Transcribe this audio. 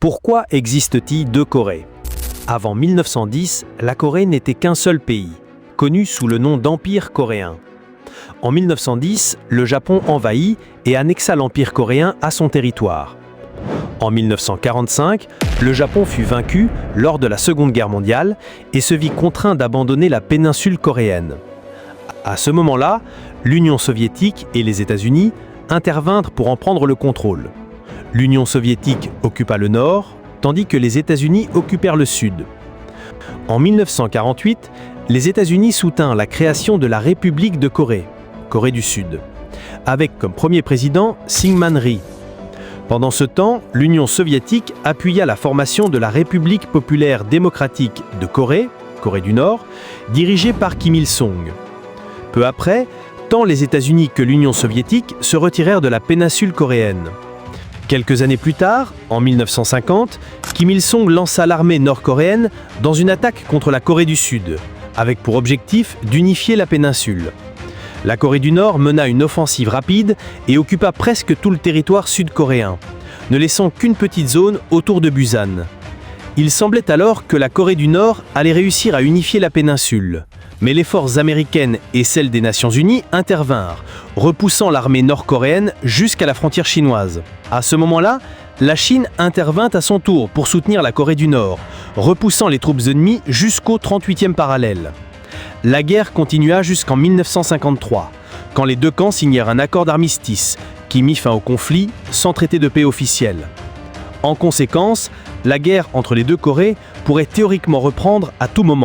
Pourquoi existe-t-il deux Corées? Avant 1910, la Corée n'était qu'un seul pays, connu sous le nom d'Empire coréen. En 1910, le Japon envahit et annexa l'Empire coréen à son territoire. En 1945, le Japon fut vaincu lors de la Seconde Guerre mondiale et se vit contraint d'abandonner la péninsule coréenne. À ce moment-là, l'Union soviétique et les États-Unis intervinrent pour en prendre le contrôle. L'Union soviétique occupa le nord, tandis que les États-Unis occupèrent le sud. En 1948, les États-Unis soutinrent la création de la République de Corée, Corée du Sud, avec comme premier président Syngman Rhee. Pendant ce temps, l'Union soviétique appuya la formation de la République populaire démocratique de Corée, Corée du Nord, dirigée par Kim Il-sung. Peu après, tant les États-Unis que l'Union soviétique se retirèrent de la péninsule coréenne. Quelques années plus tard, en 1950, Kim Il-sung lança l'armée nord-coréenne dans une attaque contre la Corée du Sud, avec pour objectif d'unifier la péninsule. La Corée du Nord mena une offensive rapide et occupa presque tout le territoire sud-coréen, ne laissant qu'une petite zone autour de Busan. Il semblait alors que la Corée du Nord allait réussir à unifier la péninsule. Mais les forces américaines et celles des Nations Unies intervinrent, repoussant l'armée nord-coréenne jusqu'à la frontière chinoise. À ce moment-là, la Chine intervint à son tour pour soutenir la Corée du Nord, repoussant les troupes ennemies jusqu'au 38e parallèle. La guerre continua jusqu'en 1953, quand les deux camps signèrent un accord d'armistice qui mit fin au conflit sans traité de paix officiel. En conséquence, la guerre entre les deux Corées pourrait théoriquement reprendre à tout moment.